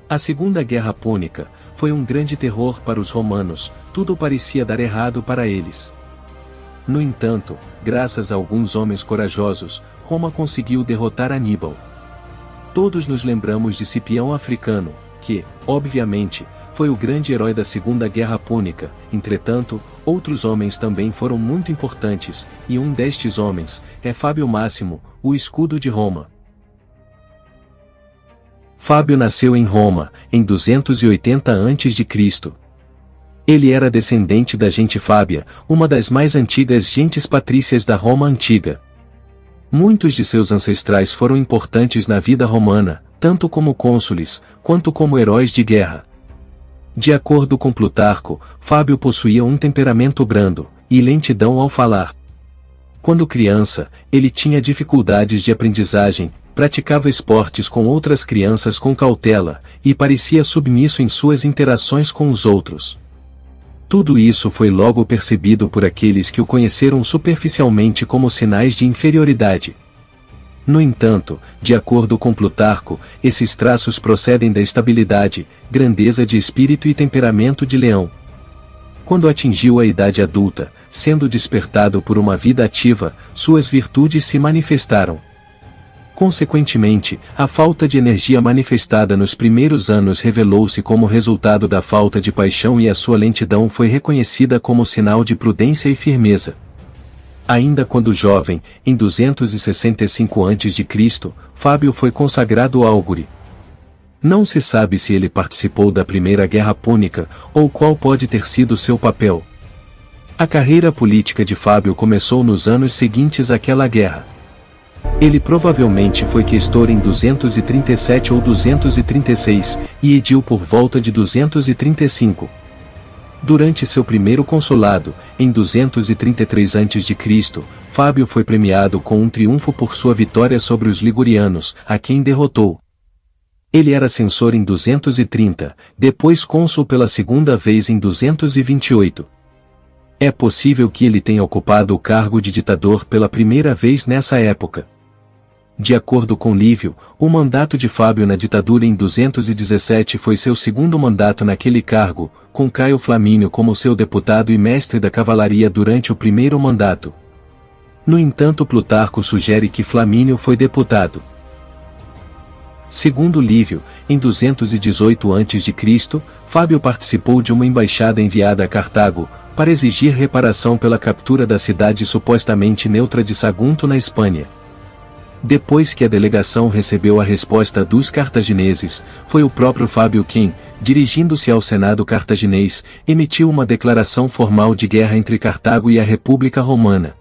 A Segunda Guerra Púnica foi um grande terror para os romanos, tudo parecia dar errado para eles. No entanto, graças a alguns homens corajosos, Roma conseguiu derrotar Aníbal. Todos nos lembramos de Cipião Africano, que, obviamente, foi o grande herói da Segunda Guerra Púnica. Entretanto, outros homens também foram muito importantes, e um destes homens é Fábio Máximo, o escudo de Roma. Fábio nasceu em Roma, em 280 a.C. Ele era descendente da gente Fábia, uma das mais antigas gentes patrícias da Roma antiga. Muitos de seus ancestrais foram importantes na vida romana, tanto como cônsules, quanto como heróis de guerra. De acordo com Plutarco, Fábio possuía um temperamento brando e lentidão ao falar. Quando criança, ele tinha dificuldades de aprendizagem, praticava esportes com outras crianças com cautela, e parecia submisso em suas interações com os outros. Tudo isso foi logo percebido por aqueles que o conheceram superficialmente como sinais de inferioridade. No entanto, de acordo com Plutarco, esses traços procedem da estabilidade, grandeza de espírito e temperamento de leão. Quando atingiu a idade adulta, sendo despertado por uma vida ativa, suas virtudes se manifestaram. Consequentemente, a falta de energia manifestada nos primeiros anos revelou-se como resultado da falta de paixão e a sua lentidão foi reconhecida como sinal de prudência e firmeza. Ainda quando jovem, em 265 a.C., Fábio foi consagrado álgure. Não se sabe se ele participou da Primeira Guerra Púnica, ou qual pode ter sido seu papel. A carreira política de Fábio começou nos anos seguintes àquela guerra. Ele provavelmente foi questor em 237 ou 236, e edil por volta de 235. Durante seu primeiro consulado, em 233 a.C., Fábio foi premiado com um triunfo por sua vitória sobre os ligurianos, a quem derrotou. Ele era censor em 230, depois cônsul pela segunda vez em 228. É possível que ele tenha ocupado o cargo de ditador pela primeira vez nessa época. De acordo com Lívio, o mandato de Fábio na ditadura em 217 foi seu segundo mandato naquele cargo, com Caio Flamínio como seu deputado e mestre da cavalaria durante o primeiro mandato. No entanto, Plutarco sugere que Flamínio foi deputado. Segundo Lívio, em 218 a.C., Fábio participou de uma embaixada enviada a Cartago, para exigir reparação pela captura da cidade supostamente neutra de Sagunto na Espanha. Depois que a delegação recebeu a resposta dos cartagineses, foi o próprio Fábio quem, dirigindo-se ao Senado cartaginês, emitiu uma declaração formal de guerra entre Cartago e a República Romana.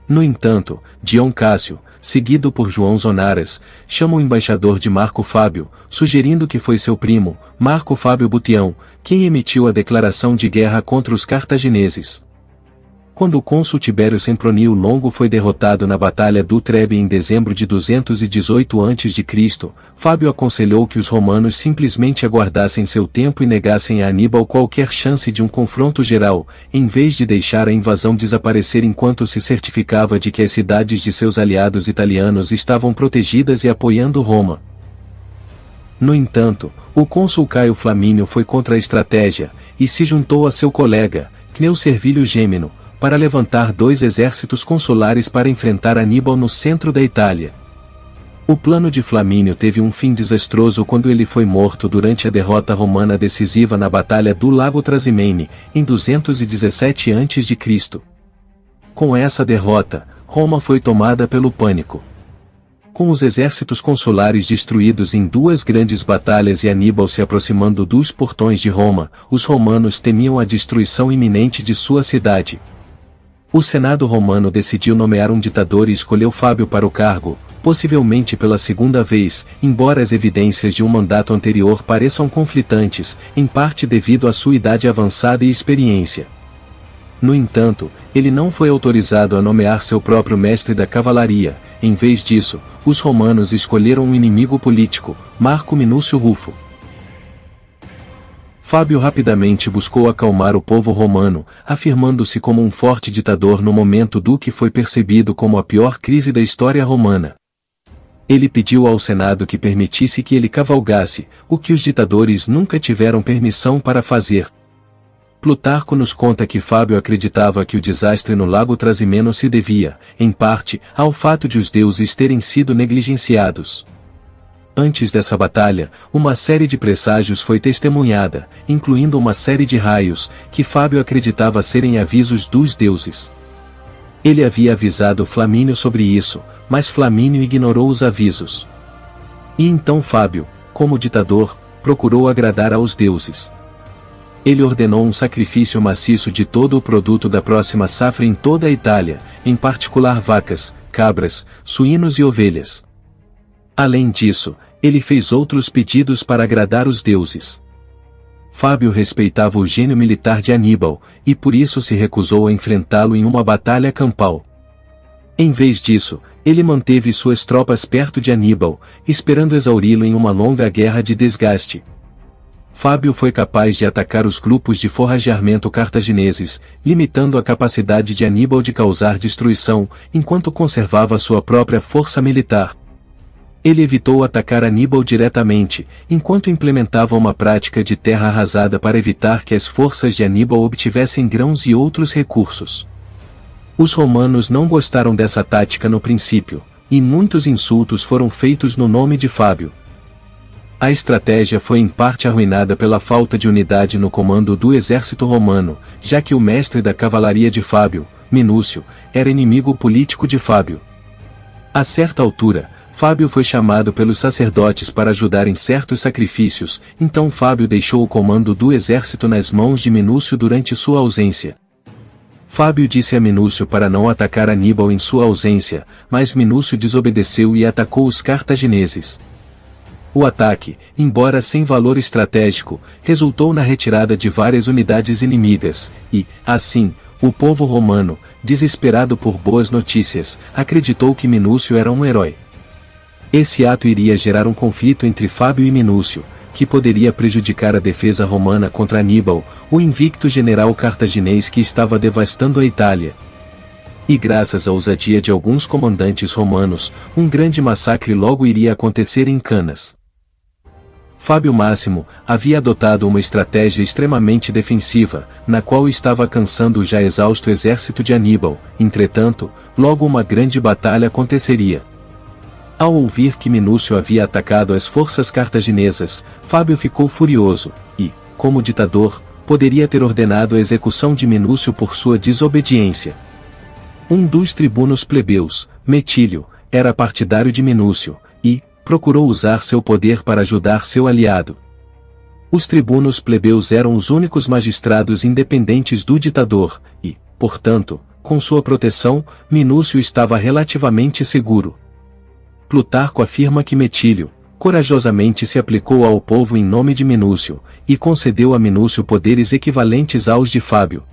No entanto, Dion Cássio, seguido por João Zonaras, chama o embaixador de Marco Fábio, sugerindo que foi seu primo, Marco Fábio Butião, quem emitiu a declaração de guerra contra os cartagineses. Quando o cônsul Tibério Sempronio Longo foi derrotado na Batalha do Trebe em dezembro de 218 a.C., Fábio aconselhou que os romanos simplesmente aguardassem seu tempo e negassem a Aníbal qualquer chance de um confronto geral, em vez de deixar a invasão desaparecer enquanto se certificava de que as cidades de seus aliados italianos estavam protegidas e apoiando Roma. No entanto, o cônsul Caio Flamínio foi contra a estratégia, e se juntou a seu colega, Cneu Servilio Gêmeno, para levantar 2 exércitos consulares para enfrentar Aníbal no centro da Itália. O plano de Flamínio teve um fim desastroso quando ele foi morto durante a derrota romana decisiva na Batalha do Lago Trasimene, em 217 a.C. Com essa derrota, Roma foi tomada pelo pânico. Com os exércitos consulares destruídos em 2 grandes batalhas e Aníbal se aproximando dos portões de Roma, os romanos temiam a destruição iminente de sua cidade. O Senado romano decidiu nomear um ditador e escolheu Fábio para o cargo, possivelmente pela segunda vez, embora as evidências de um mandato anterior pareçam conflitantes, em parte devido à sua idade avançada e experiência. No entanto, ele não foi autorizado a nomear seu próprio mestre da cavalaria. Em vez disso, os romanos escolheram um inimigo político, Marco Minúcio Rufo. Fábio rapidamente buscou acalmar o povo romano, afirmando-se como um forte ditador no momento do que foi percebido como a pior crise da história romana. Ele pediu ao Senado que permitisse que ele cavalgasse, o que os ditadores nunca tiveram permissão para fazer. Plutarco nos conta que Fábio acreditava que o desastre no lago Trasimeno se devia, em parte, ao fato de os deuses terem sido negligenciados. Antes dessa batalha, uma série de presságios foi testemunhada, incluindo uma série de raios, que Fábio acreditava serem avisos dos deuses. Ele havia avisado Flamínio sobre isso, mas Flamínio ignorou os avisos. E então Fábio, como ditador, procurou agradar aos deuses. Ele ordenou um sacrifício maciço de todo o produto da próxima safra em toda a Itália, em particular vacas, cabras, suínos e ovelhas. Além disso, ele fez outros pedidos para agradar os deuses. Fábio respeitava o gênio militar de Aníbal, e por isso se recusou a enfrentá-lo em uma batalha campal. Em vez disso, ele manteve suas tropas perto de Aníbal, esperando exauri-lo em uma longa guerra de desgaste. Fábio foi capaz de atacar os grupos de forrageamento cartagineses, limitando a capacidade de Aníbal de causar destruição, enquanto conservava sua própria força militar. Ele evitou atacar Aníbal diretamente, enquanto implementava uma prática de terra arrasada para evitar que as forças de Aníbal obtivessem grãos e outros recursos. Os romanos não gostaram dessa tática no princípio, e muitos insultos foram feitos no nome de Fábio. A estratégia foi em parte arruinada pela falta de unidade no comando do exército romano, já que o mestre da cavalaria de Fábio, Minúcio, era inimigo político de Fábio. A certa altura, Fábio foi chamado pelos sacerdotes para ajudar em certos sacrifícios, então Fábio deixou o comando do exército nas mãos de Minúcio durante sua ausência. Fábio disse a Minúcio para não atacar Aníbal em sua ausência, mas Minúcio desobedeceu e atacou os cartagineses. O ataque, embora sem valor estratégico, resultou na retirada de várias unidades inimigas, e, assim, o povo romano, desesperado por boas notícias, acreditou que Minúcio era um herói. Esse ato iria gerar um conflito entre Fábio e Minúcio, que poderia prejudicar a defesa romana contra Aníbal, o invicto general cartaginês que estava devastando a Itália. E graças à ousadia de alguns comandantes romanos, um grande massacre logo iria acontecer em Canas. Fábio Máximo havia adotado uma estratégia extremamente defensiva, na qual estava cansando o já exausto exército de Aníbal. Entretanto, logo uma grande batalha aconteceria. Ao ouvir que Minúcio havia atacado as forças cartaginesas, Fábio ficou furioso, e, como ditador, poderia ter ordenado a execução de Minúcio por sua desobediência. Um dos tribunos plebeus, Metílio, era partidário de Minúcio, e procurou usar seu poder para ajudar seu aliado. Os tribunos plebeus eram os únicos magistrados independentes do ditador, e, portanto, com sua proteção, Minúcio estava relativamente seguro. Plutarco afirma que Metílio, corajosamente se aplicou ao povo em nome de Minúcio, e concedeu a Minúcio poderes equivalentes aos de Fábio.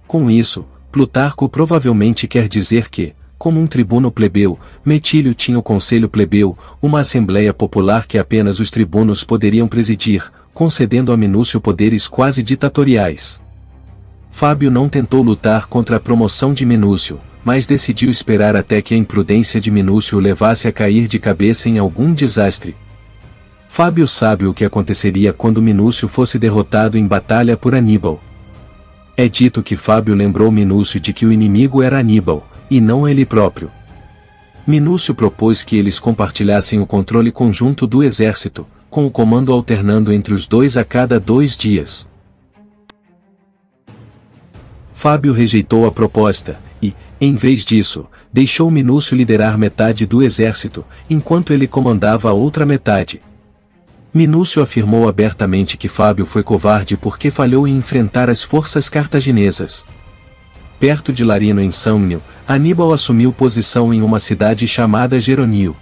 Com isso, Plutarco provavelmente quer dizer que, como um tribuno plebeu, Metílio tinha o conselho plebeu, uma assembleia popular que apenas os tribunos poderiam presidir, concedendo a Minúcio poderes quase ditatoriais. Fábio não tentou lutar contra a promoção de Minúcio, mas decidiu esperar até que a imprudência de Minúcio o levasse a cair de cabeça em algum desastre. Fábio sabe o que aconteceria quando Minúcio fosse derrotado em batalha por Aníbal. É dito que Fábio lembrou Minúcio de que o inimigo era Aníbal, e não ele próprio. Minúcio propôs que eles compartilhassem o controle conjunto do exército, com o comando alternando entre os dois a cada 2 dias. Fábio rejeitou a proposta, e, em vez disso, deixou Minúcio liderar metade do exército, enquanto ele comandava a outra metade. Minúcio afirmou abertamente que Fábio foi covarde porque falhou em enfrentar as forças cartaginesas. Perto de Larino em Samnio, Aníbal assumiu posição em uma cidade chamada Geronio.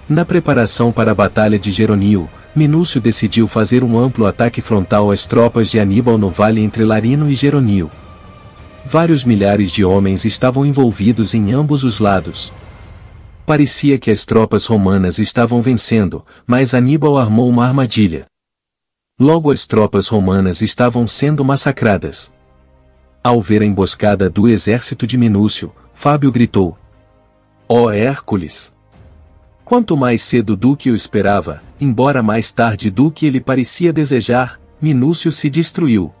Na preparação para a Batalha de Geronio, Minúcio decidiu fazer um amplo ataque frontal às tropas de Aníbal no vale entre Larino e Geronio. Vários milhares de homens estavam envolvidos em ambos os lados. Parecia que as tropas romanas estavam vencendo, mas Aníbal armou uma armadilha. Logo as tropas romanas estavam sendo massacradas. Ao ver a emboscada do exército de Minúcio, Fábio gritou: "Ó Hércules! Quanto mais cedo do que eu esperava, embora mais tarde do que ele parecia desejar, Minúcio se destruiu.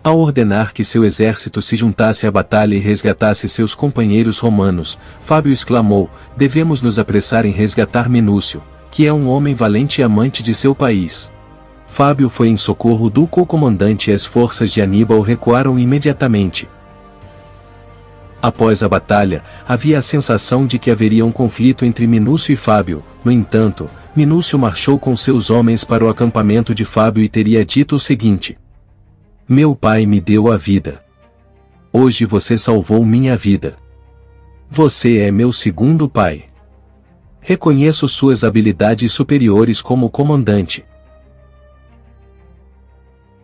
Ao ordenar que seu exército se juntasse à batalha e resgatasse seus companheiros romanos, Fábio exclamou: devemos nos apressar em resgatar Minúcio, que é um homem valente e amante de seu país. Fábio foi em socorro do co-comandante e as forças de Aníbal recuaram imediatamente. Após a batalha, havia a sensação de que haveria um conflito entre Minúcio e Fábio. No entanto, Minúcio marchou com seus homens para o acampamento de Fábio e teria dito o seguinte: meu pai me deu a vida. Hoje você salvou minha vida. Você é meu segundo pai. Reconheço suas habilidades superiores como comandante.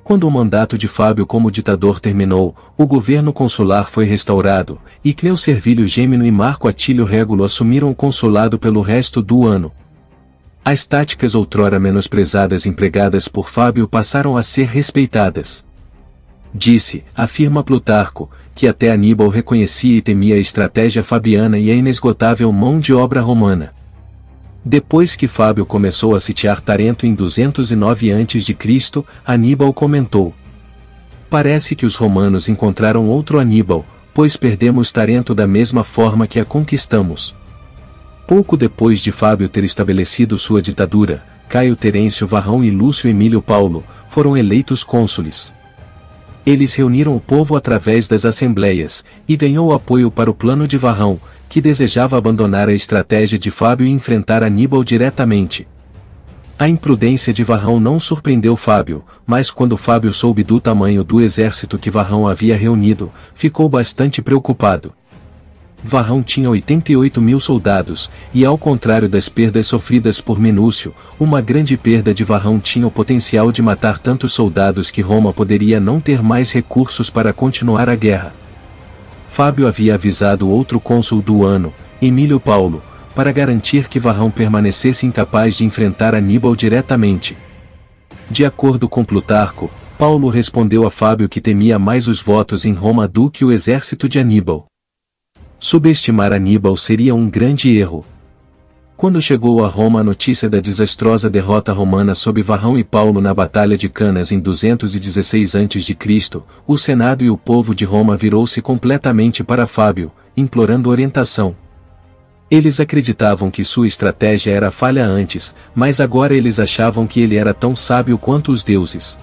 Quando o mandato de Fábio como ditador terminou, o governo consular foi restaurado, e Cneu Servilio Gêmino e Marco Atílio Régulo assumiram o consulado pelo resto do ano. As táticas outrora menosprezadas empregadas por Fábio passaram a ser respeitadas. Disse, afirma Plutarco, que até Aníbal reconhecia e temia a estratégia fabiana e a inesgotável mão de obra romana. Depois que Fábio começou a sitiar Tarento em 209 a.C., Aníbal comentou: parece que os romanos encontraram outro Aníbal, pois perdemos Tarento da mesma forma que a conquistamos. Pouco depois de Fábio ter estabelecido sua ditadura, Caio Terêncio Varrão e Lúcio Emílio Paulo foram eleitos cônsules. Eles reuniram o povo através das assembleias, e ganhou apoio para o plano de Varrão, que desejava abandonar a estratégia de Fábio e enfrentar Aníbal diretamente. A imprudência de Varrão não surpreendeu Fábio, mas quando Fábio soube do tamanho do exército que Varrão havia reunido, ficou bastante preocupado. Varrão tinha 88.000 soldados, e ao contrário das perdas sofridas por Minúcio, uma grande perda de Varrão tinha o potencial de matar tantos soldados que Roma poderia não ter mais recursos para continuar a guerra. Fábio havia avisado outro cônsul do ano, Emílio Paulo, para garantir que Varrão permanecesse incapaz de enfrentar Aníbal diretamente. De acordo com Plutarco, Paulo respondeu a Fábio que temia mais os votos em Roma do que o exército de Aníbal. Subestimar Aníbal seria um grande erro. Quando chegou a Roma a notícia da desastrosa derrota romana sob Varrão e Paulo na Batalha de Canas em 216 a.C., o Senado e o povo de Roma virou-se completamente para Fábio, implorando orientação. Eles acreditavam que sua estratégia era falha antes, mas agora eles achavam que ele era tão sábio quanto os deuses.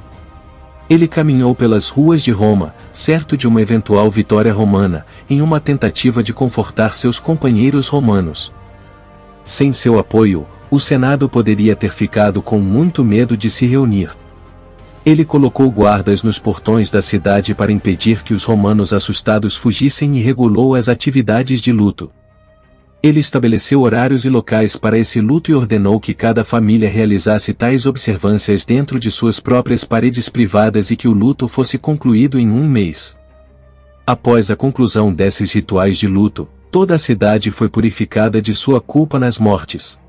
Ele caminhou pelas ruas de Roma, certo de uma eventual vitória romana, em uma tentativa de confortar seus companheiros romanos. Sem seu apoio, o Senado poderia ter ficado com muito medo de se reunir. Ele colocou guardas nos portões da cidade para impedir que os romanos assustados fugissem e regulou as atividades de luto. Ele estabeleceu horários e locais para esse luto e ordenou que cada família realizasse tais observâncias dentro de suas próprias paredes privadas e que o luto fosse concluído em um mês. Após a conclusão desses rituais de luto, toda a cidade foi purificada de sua culpa nas mortes.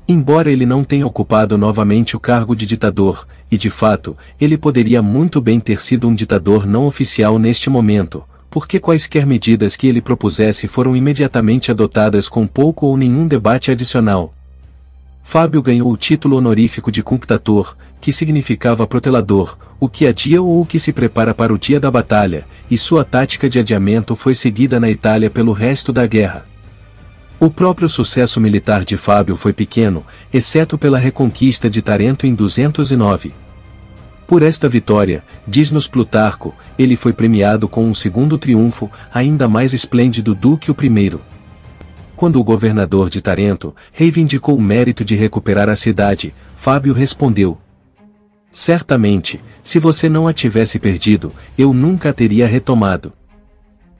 Embora ele não tenha ocupado novamente o cargo de ditador, e de fato, ele poderia muito bem ter sido um ditador não oficial neste momento, porque quaisquer medidas que ele propusesse foram imediatamente adotadas com pouco ou nenhum debate adicional. Fábio ganhou o título honorífico de cunctator, que significava protelador, o que adia ou o que se prepara para o dia da batalha, e sua tática de adiamento foi seguida na Itália pelo resto da guerra. O próprio sucesso militar de Fábio foi pequeno, exceto pela reconquista de Tarento em 209. Por esta vitória, diz-nos Plutarco, ele foi premiado com um segundo triunfo, ainda mais esplêndido do que o primeiro. Quando o governador de Tarento reivindicou o mérito de recuperar a cidade, Fábio respondeu: certamente, se você não a tivesse perdido, eu nunca a teria retomado.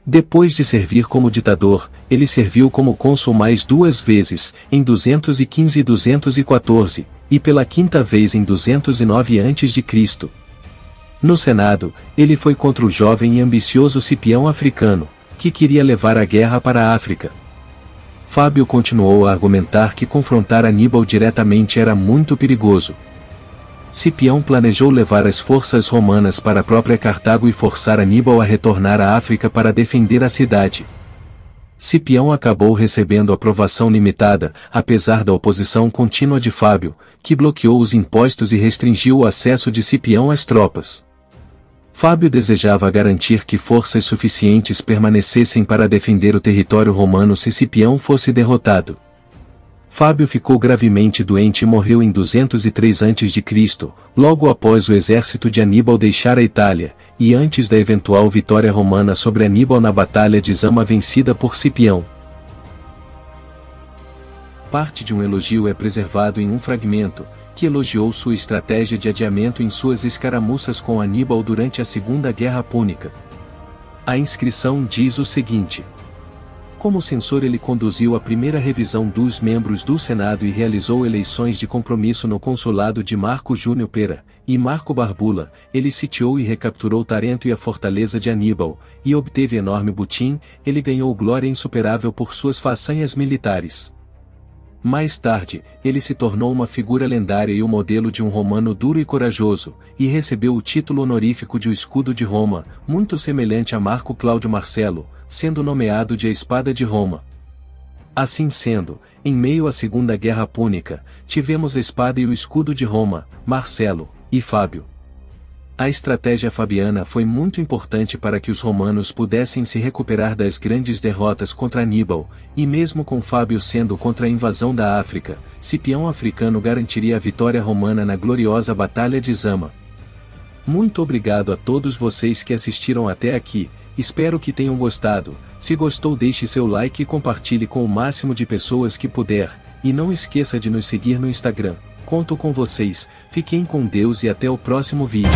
Depois de servir como ditador, ele serviu como cônsul mais 2 vezes, em 215 e 214, e pela quinta vez em 209 a.C. No Senado, ele foi contra o jovem e ambicioso Cipião Africano, que queria levar a guerra para a África. Fábio continuou a argumentar que confrontar Aníbal diretamente era muito perigoso. Cipião planejou levar as forças romanas para a própria Cartago e forçar Aníbal a retornar à África para defender a cidade. Cipião acabou recebendo aprovação limitada, apesar da oposição contínua de Fábio, que bloqueou os impostos e restringiu o acesso de Cipião às tropas. Fábio desejava garantir que forças suficientes permanecessem para defender o território romano se Cipião fosse derrotado. Fábio ficou gravemente doente e morreu em 203 a.C., logo após o exército de Aníbal deixar a Itália, e antes da eventual vitória romana sobre Aníbal na Batalha de Zama vencida por Cipião. Parte de um elogio é preservado em um fragmento, que elogiou sua estratégia de adiamento em suas escaramuças com Aníbal durante a Segunda Guerra Púnica. A inscrição diz o seguinte: como censor ele conduziu a primeira revisão dos membros do Senado e realizou eleições de compromisso no consulado de Marco Júnior Pera e Marco Barbula. Ele sitiou e recapturou Tarento e a fortaleza de Aníbal, e obteve enorme butim. Ele ganhou glória insuperável por suas façanhas militares. Mais tarde, ele se tornou uma figura lendária e o modelo de um romano duro e corajoso, e recebeu o título honorífico de o Escudo de Roma, muito semelhante a Marco Cláudio Marcelo, sendo nomeado de a Espada de Roma. Assim sendo, em meio à Segunda Guerra Púnica, tivemos a espada e o escudo de Roma, Marcelo e Fábio. A estratégia fabiana foi muito importante para que os romanos pudessem se recuperar das grandes derrotas contra Aníbal, e mesmo com Fábio sendo contra a invasão da África, Cipião africano garantiria a vitória romana na gloriosa Batalha de Zama. Muito obrigado a todos vocês que assistiram até aqui, espero que tenham gostado. Se gostou, deixe seu like e compartilhe com o máximo de pessoas que puder, e não esqueça de nos seguir no Instagram. Conto com vocês, fiquem com Deus e até o próximo vídeo.